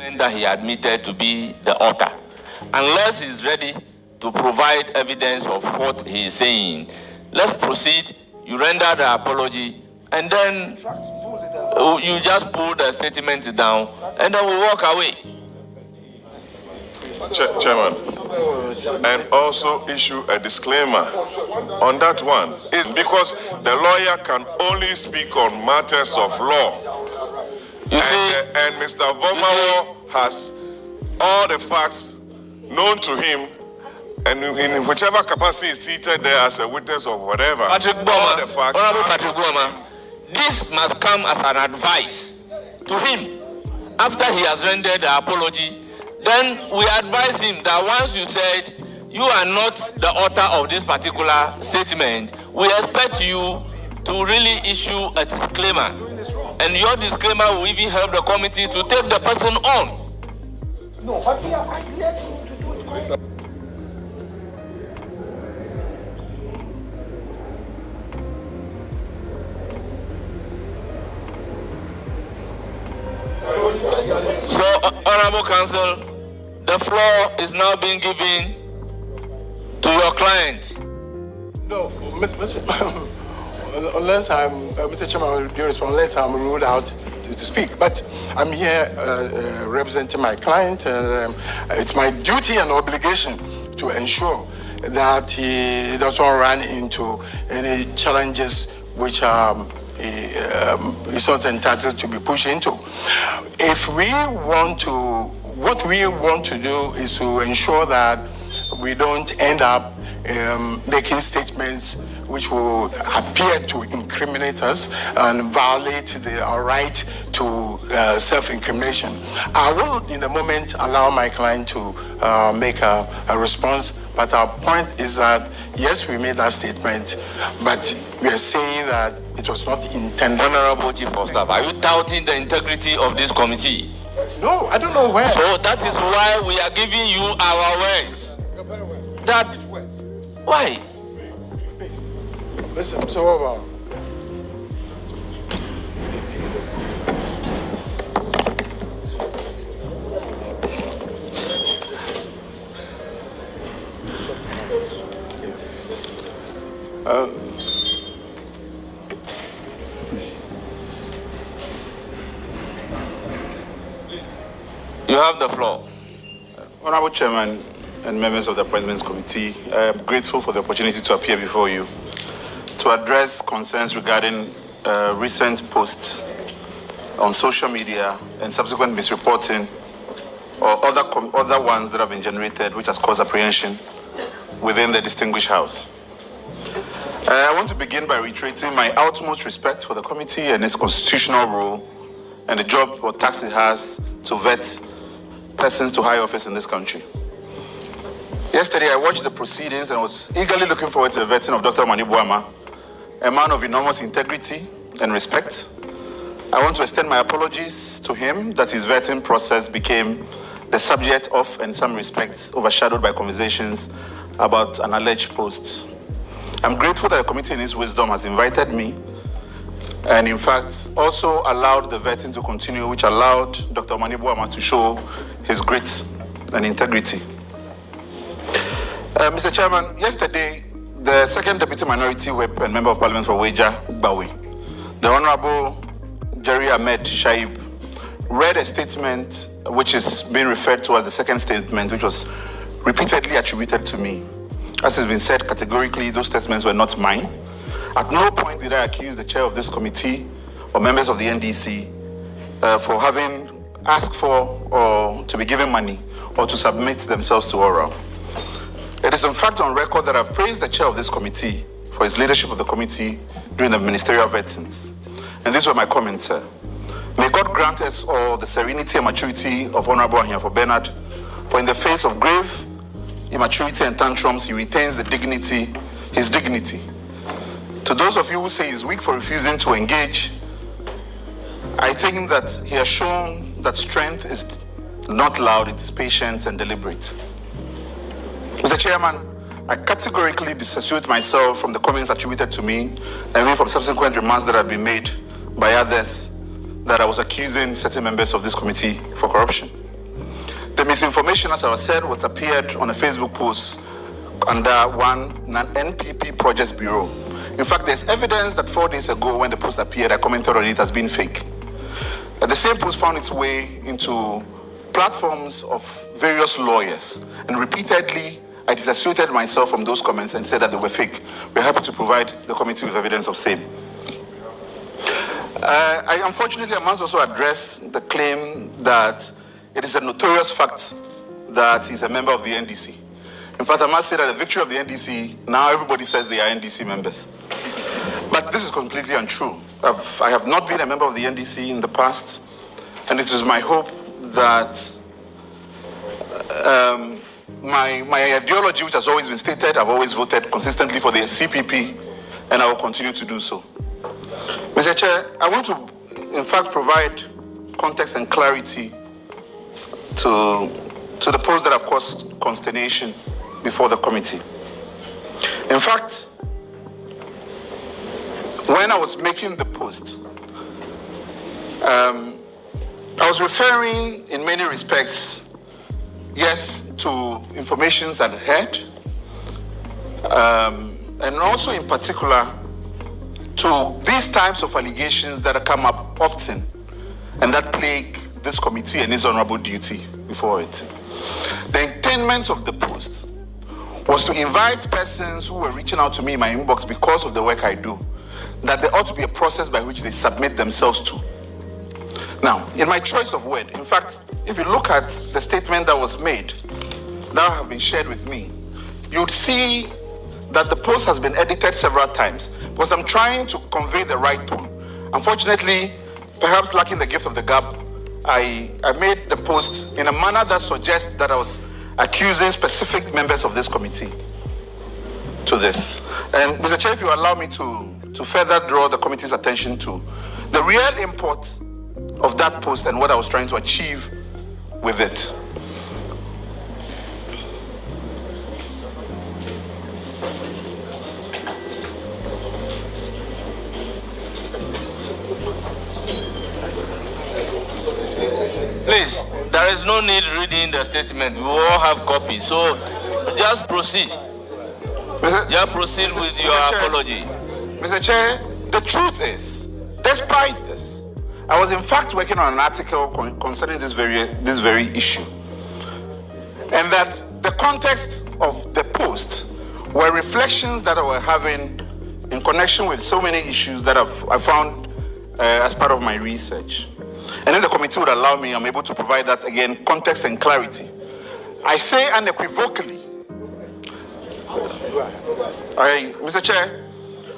that he admitted to be the author. Unless he's ready to provide evidence of what he is saying, let's proceed. You render the apology, and then you just pull the statement down, and then we walk away. Chairman, and also issue a disclaimer on that one. It's because the lawyer can only speak on matters of law. And Mr. Vormawor has all the facts known to him, and in whichever capacity is seated there as a witness or whatever, Patrick Boma, this must come as an advice to him. After he has rendered the apology, then we advise him that once you said you are not the author of this particular statement, we expect you to really issue a disclaimer. And your disclaimer will even help the committee to take the person on. No, but we are glad to do it. So, Honorable Counsel, the floor is now being given to your client. No, unless I'm, Mr. Chairman, with due respect, unless I'm ruled out to speak. But I'm here representing my client, and it's my duty and obligation to ensure that he doesn't run into any challenges which is not entitled to be pushed into. If we want to, what we want to do is to ensure that we don't end up making statements which will appear to incriminate us and violate our right to self-incrimination. I will, in a moment, allow my client to make a response, but our point is that, yes, we made that statement, but we are saying that it was not intended. Honorable Chief of Staff, are you doubting the integrity of this committee? No, I don't know where. So that is why we are giving you our words. That, why? Please, listen, so you have the floor. Honorable Chairman and members of the Appointments Committee, I am grateful for the opportunity to appear before you to address concerns regarding recent posts on social media and subsequent misreporting or other ones that have been generated which has caused apprehension within the distinguished House. I want to begin by reiterating my utmost respect for the committee and its constitutional role and the job or task it has to vet persons to high office in this country. Yesterday, I watched the proceedings and was eagerly looking forward to the vetting of Dr. Mani Buama, a man of enormous integrity and respect. I want to extend my apologies to him that his vetting process became the subject of, in some respects, overshadowed by conversations about an alleged post. I'm grateful that the committee in its wisdom has invited me and, in fact, also allowed the vetting to continue, which allowed Dr. Mani Buama to show his grit and integrity. Mr. Chairman, yesterday, the second Deputy Minority Whip and Member of Parliament for Weja, Bawi, the Honorable Jerry Ahmed Shaib, read a statement which is being referred to as the second statement, which was repeatedly attributed to me. As has been said categorically, those statements were not mine. At no point did I accuse the chair of this committee or members of the NDC for having asked for or to be given money or to submit themselves to oral. It is in fact on record that I've praised the chair of this committee for his leadership of the committee during the ministerial vettings. And these were my comments, sir. May God grant us all the serenity and maturity of Honorable Ahiyafo Bernard, for in the face of grave immaturity and tantrums, he retains the dignity, his dignity. To those of you who say he's weak for refusing to engage, I think that he has shown that strength is not loud, it is patient and deliberate. Mr. Chairman, I categorically disassociate myself from the comments attributed to me and even from subsequent remarks that have been made by others that I was accusing certain members of this committee for corruption. The misinformation, as I said, was appeared on a Facebook post under one NPP Projects Bureau. In fact, there's evidence that 4 days ago when the post appeared, I commented on it as being fake. The same post found its way into platforms of various lawyers, and repeatedly I disassociated myself from those comments and said that they were fake. We're happy to provide the committee with evidence of same. Unfortunately, I must also address the claim that it is a notorious fact that he's a member of the NDC. In fact, I must say that the victory of the NDC, now everybody says they are NDC members. But this is completely untrue. I have not been a member of the NDC in the past, and it is my hope that my ideology, which has always been stated, I've always voted consistently for the CPP, and I will continue to do so. Mr. Chair, I want to, in fact, provide context and clarity to the post that have caused consternation before the committee. In fact, when I was making the post, I was referring in many respects, yes, to information that I had, and also in particular to these types of allegations that come up often and that plague this committee and its honorable duty before it. The intent of the post was to invite persons who were reaching out to me in my inbox because of the work I do, that there ought to be a process by which they submit themselves to. Now, in my choice of word, in fact, if you look at the statement that was made, that have been shared with me, you'd see that the post has been edited several times because I'm trying to convey the right tone. Unfortunately, perhaps lacking the gift of the gab, I made the post in a manner that suggests that I was accusing specific members of this committee to this. And Mr. Chair, if you allow me to further draw the committee's attention to the real import of that post and what I was trying to achieve with it. Please, there is no need reading the statement. We all have copies, so just proceed. Just proceed with your apology. Mr. Chair, the truth is, despite this, I was in fact working on an article concerning this very issue, and that the context of the post were reflections that I were having in connection with so many issues that I found as part of my research. And if the committee would allow me, I'm able to provide that again, context and clarity. I say unequivocally, Mr. Chair,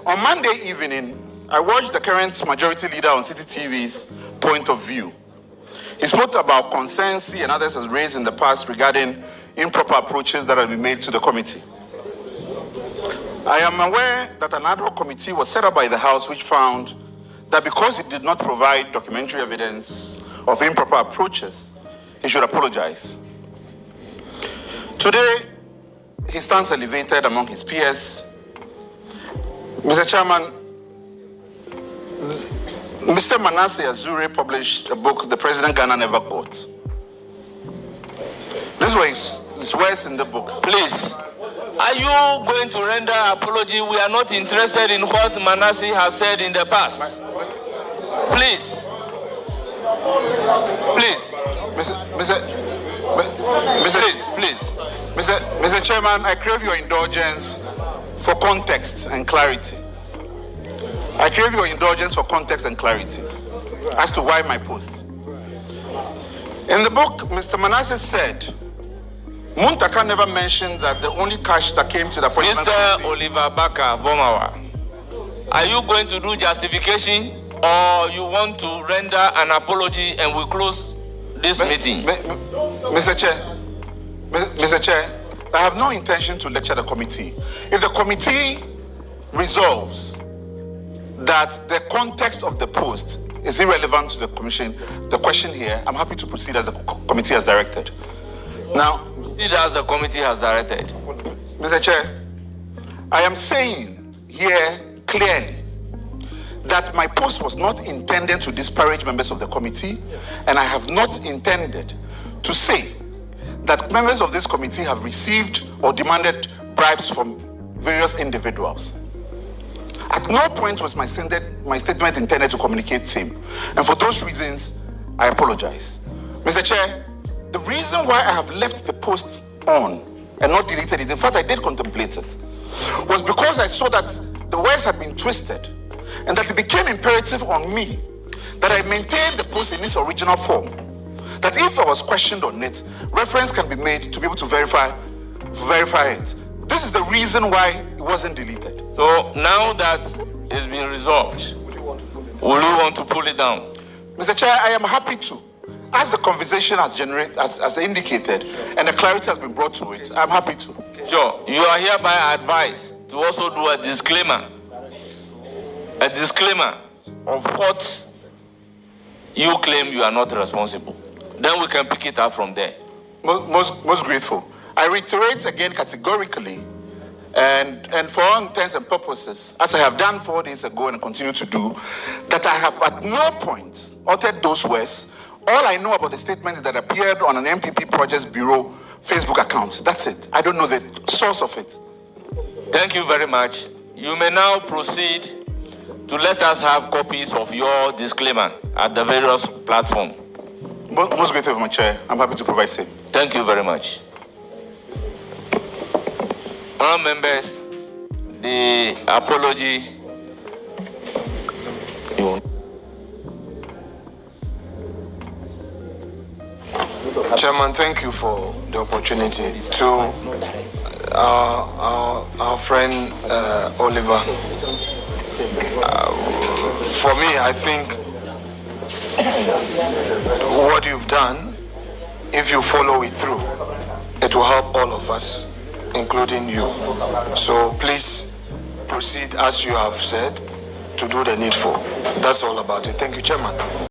on Monday evening, I watched the current majority leader on City TV's point of view. He spoke about concerns he and others has raised in the past regarding improper approaches that have been made to the committee. I am aware that an ad hoc committee was set up by the House which found that because it did not provide documentary evidence of improper approaches, he should apologize. Today, he stands elevated among his peers. Mr. Chairman, Mr. Manasseh Azure published a book, The President Ghana Never Caught. This was his words in the book. Please, are you going to render apology? We are not interested in what Manasseh has said in the past. Please. Please. Mr. Chairman, I crave your indulgence for context and clarity. I crave your indulgence for context and clarity as to why my post. In the book, Mr. Manasseh said, Muntaka never mentioned that the only cash that came to the Appointments Mr. Oviver Barker Vormawor, are you going to do justification or you want to render an apology and we close this meeting? Mr. Chair, I have no intention to lecture the committee. If the committee resolves that the context of the post is irrelevant to the commission, the question here, I'm happy to proceed as the committee has directed. Now, proceed as the committee has directed. Mr. Chair, I am saying here clearly that my post was not intended to disparage members of the committee, and I have not intended to say that members of this committee have received or demanded bribes from various individuals. At no point was my statement intended to communicate same. And for those reasons, I apologize. Mr. Chair, the reason why I have left the post on and not deleted it, in fact, I did contemplate it, was because I saw that the words had been twisted and that it became imperative on me that I maintain the post in its original form. That if I was questioned on it, reference can be made to be able to verify it. This is the reason why it wasn't deleted. So now that it's been resolved, will you want to pull it down? Mr. Chair, I am happy to. As the conversation has as indicated, and the clarity has been brought to it, I'm happy to. Sure, you are hereby advised to also do a disclaimer of what you claim you are not responsible. Then we can pick it up from there. Most grateful. I reiterate again categorically, and for all intents and purposes, as I have done 4 days ago and continue to do, that I have at no point uttered those words. All I know about the statement that appeared on an NPP Projects Bureau Facebook account. That's it. I don't know the source of it. Thank you very much. You may now proceed to let us have copies of your disclaimer at the various platforms. Most grateful, my chair. I'm happy to provide same. Thank you very much. All members, the apology. Chairman, thank you for the opportunity. To our friend Oliver, for me, I think what you've done, if you follow it through, it will help all of us, including you. So please proceed as you have said to do the needful. That's all about it. Thank you, Chairman.